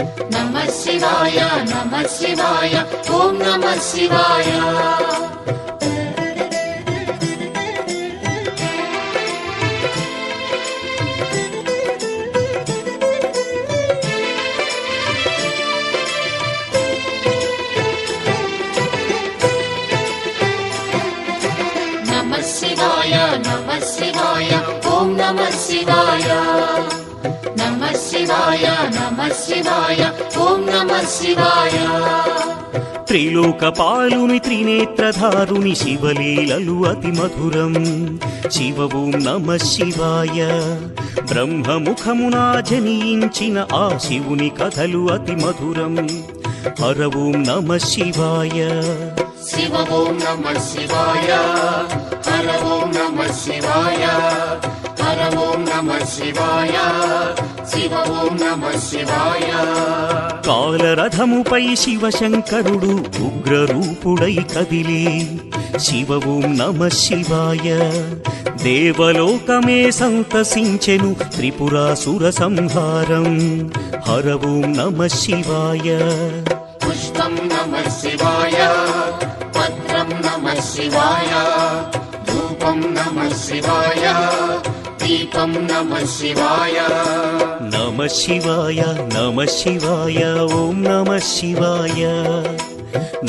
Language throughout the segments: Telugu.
నమః శివాయ నమః శివాయ ఓం నమః శివాయ. నమః శివాయ నమః శివాయ ఓం నమః శివాయ. నమః శివాయ నమః శివాయ ఓం నమః శివాయ. త్రిలోకపాలుని త్రినేత్రధారుని శివలీలలు అతి మధురం. శివ ఓం నమః శివాయ. బ్రహ్మముఖమున జనించిన ఆ శివుని కథలు అతి మధురం. హర ఓం నమః శివాయ. శివ ఓం నమః శివాయ. హర ఓం నమః శివాయ. హర ఓం నమః శివాయ. శివ ఓం నమః శివాయ. కాలరథముపై శివశంకరుడు ఉగ్రరూపుడై కదిలే. శివ ఓం నమః శివాయ. దేవలోకమే సంతసించెను త్రిపురాసుర సంహారం. హర ఓం నమః శివాయ. పుష్పం నమః శివాయ. పత్రం నమః శివాయ. ధూపం నమః శివాయ. దీపం నమః శివాయ. నమః శివాయ నమః శివాయ ఓం నమః శివాయ.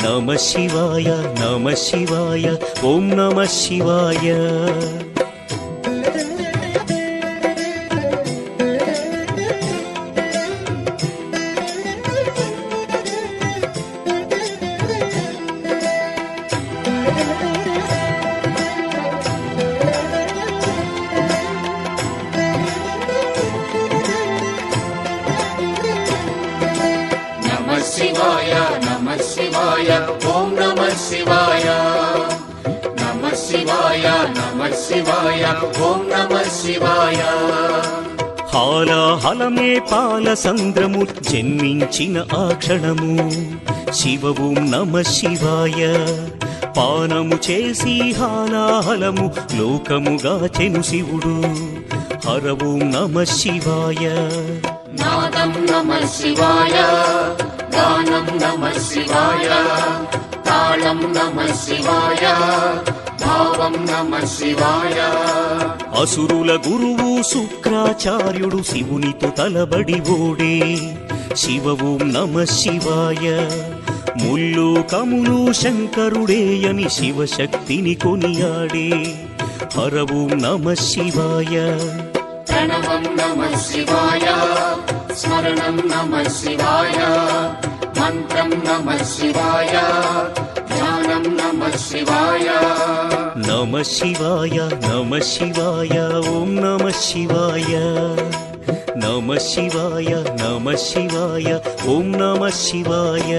నమః శివాయ నమః శివాయ ఓం నమః శివాయ. నమః శివాయ నమః శివాయ ఓం నమః శివాయ. నమః శివాయ నమః శివాయ ఓం నమః శివాయ. హాలాహలమే పాల సంద్రము జన్మించిన ఆ క్షణము. శివ ఓం నమః శివాయ. పానము చేసి హాలాహలము లోకముగా చెను శివుడు. హర ఓం నమః శివాయ. నాదం నమః శివాయ. గానం నమః శివాయ. తాళం నమః శివాయ. భావం నమః శివాయ. అసురుల గురువు శుక్రాచార్యుడు శివునితో తలబడి ఓడే. శివ ఓం నమః శివాయ. ముల్లోకములు శంకరుడేయని శివశక్తిని కొనియాడే. హర ఓం నమః శివాయ. ప్రణవం నమః శివాయ. స్మరణం నమః శివాయ. మంత్రం నమః శివాయ. ధ్యానం నమః శివాయ. నమః శివాయ నమః శివాయ ఓం నమః శివాయ. నమః శివాయ నమః శివాయ ఓం నమః శివాయ.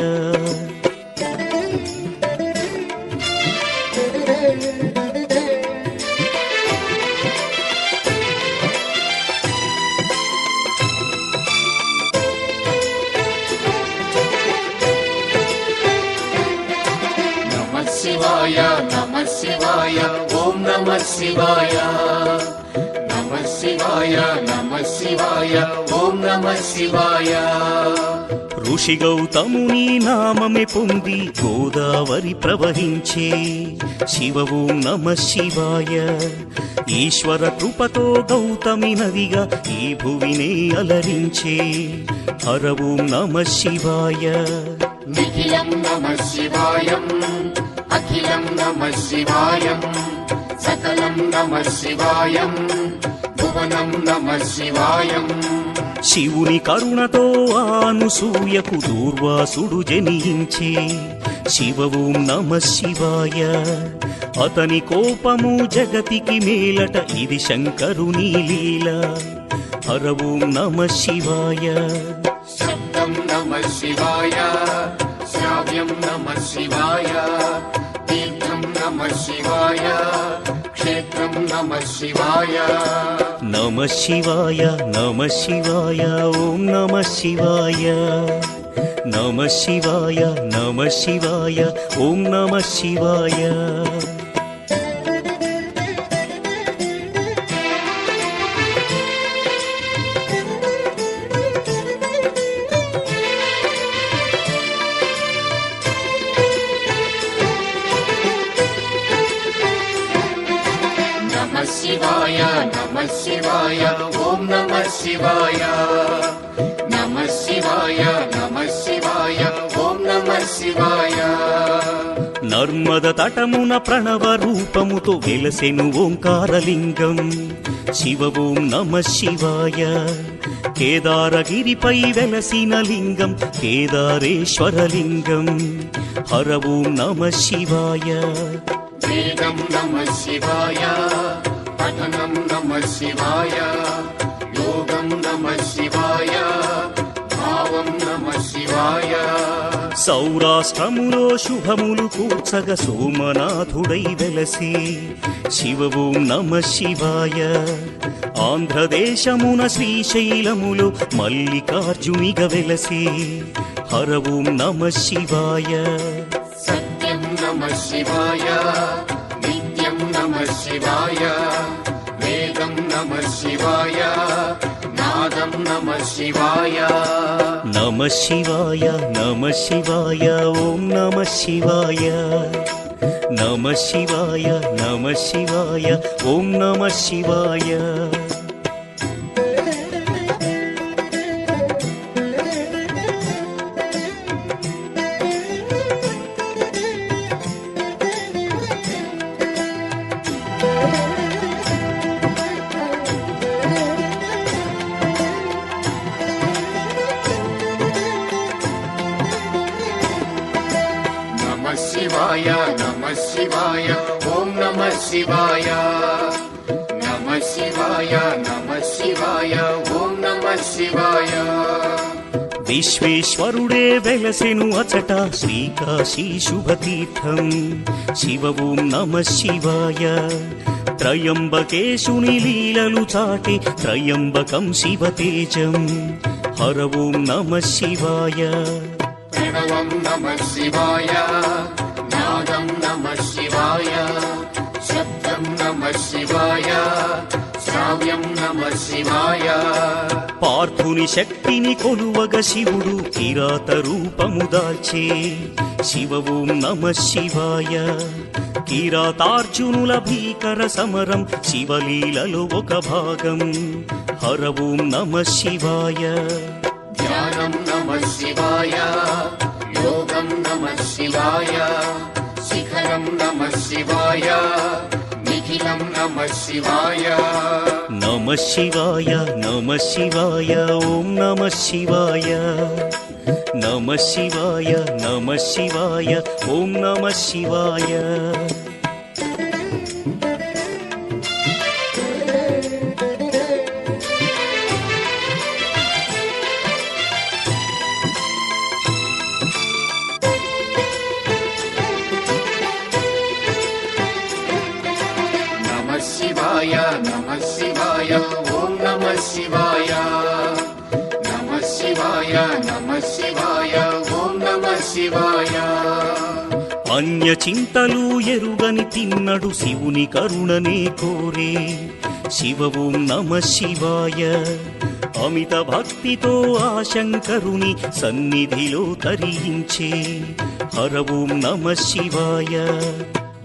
నమః శివాయ నమః శివాయ ఓం నమః శివాయ. నమః శివాయ నమః శివాయ ఓం నమః శివాయ. ఋషి గౌతముని నామమే పొంది గోదావరి ప్రవహించే. శివ ఓం నమః శివాయ. ఈశ్వర కృపతో గౌతమి నదిగా ఈ భువినే అలరించే. హర ఓం నమః శివాయ. నిఖిలం నమః శివాయం. అఖిలం నమః శివాయం. సకలం నమః శివాయం. భువనం నమః శివాయం. శివుని కరుణతో అనసూయకు దూర్వాసుడు జనించే. శివ ఓం నమః శివాయ. అతని కోపము జగతికి మేలట ఇది శంకరుని లీల. హర ఓం నమః శివాయ. శబ్దం నమః శివాయ. శ్రావ్యం నమః శివాయ. తీర్థం నమః శివాయ. క్షేత్రం నమః శివాయ. నమః శివాయ నమః శివాయ ఓం నమః శివాయ. నమః శివాయ నమః శివాయ ఓం నమః శివాయ. శివాయ ఓం నమః శివాయ నమః శివాయ నమః శివాయ ఓం నమః శివాయ నర్మద తటమున ప్రణవ రూపముతో వెలసెను ఓంకారలింగం శివ ఓం నమః శివాయ కేదారగిరిపై వెలసిన లింగం కేదారేశ్వరలింగం హర ఓం నమః శివాయ వేదం నమః శివాయ పఠనం నమః శివాయ యోగం నమః శివాయ భావం నమః శివాయ సౌరాష్ట్రములో శుభములు కూర్చగ సోమనాథుడై వెలసి శివ ఓం నమః శివాయ ఆంధ్రదేశమున శ్రీశైలములో మల్లికార్జునిగ వెలసి హర ఓం నమః శివాయ సత్యం నమః శివాయ నిత్యం నమః శివాయ వేదం నమః శివాయ నాదం నమః శివాయ నమః శివాయ నమః శివాయ ఓం నమః శివాయ నమః శివాయ నమః శివాయ ఓం నమః శివాయ నమః శివాయ నమః శివాయ ఓం నమః శివాయ నమః శివాయ నమః శివాయ ఓం నమః శివాయ విశ్వేశ్వరుడే వెలసెను అచట శ్రీకాశీ శుభతీర్థం శివ ఓం నమః శివాయ త్రయంబకేశుని లీలలు చాటి త్రయంబకం శివతేజం హర ఓం నమః శివాయ ప్రణవం నమః శివాయ నాదం నమః శివాయ శబ్దం నమః శివాయ శ్రావ్యం నమః శివాయ పార్థుని శక్తిని కొలువగ శివుడు కిరాత రూపము దాల్చే శివ ఓం నమః శివాయ కిరాతార్జునుల భీకర సమరం శివలీలలో ఒక భాగం హర ఓం నమః శివాయ ధ్యానం నమః శివాయ యోగం నమః శివాయ శిఖరం నమః శివాయ నిఖిలం నమః శివాయ నమః శివాయ నమః శివాయ ఓం నమః శివాయ నమః శివాయ నమః శివాయ ఓం నమః శివాయ నమః శివాయ నమః శివాయ ఓం నమః శివాయ నమః శివాయ నమః శివాయ ఓం నమః శివాయ అన్య చింతలు ఎరుగని తిన్నడు శివుని కరుణనే కోరే శివ ఓం నమః శివాయ అమిత భక్తితో ఆ శంకరుని సన్నిధిలో తరించే హర ఓం నమః శివాయ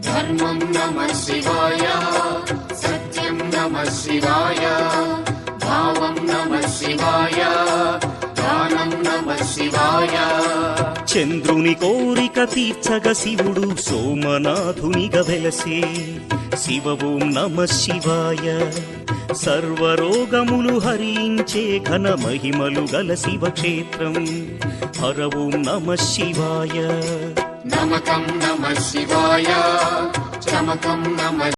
ధర్మం నమః శివాయ సత్యం నమః శివాయ భావం నమః శివాయ దానం నమః శివాయ చంద్రుని కోరిక తీర్చగ శివుడు సోమనాథునిగా వెలసే శివ ఓం నమః శివాయ సర్వరోగములు హరించే ఘన మహిమలు గల శివక్షేత్రం హర ఓం నమః శివాయ నమకం నమః శివాయ చమకం నమః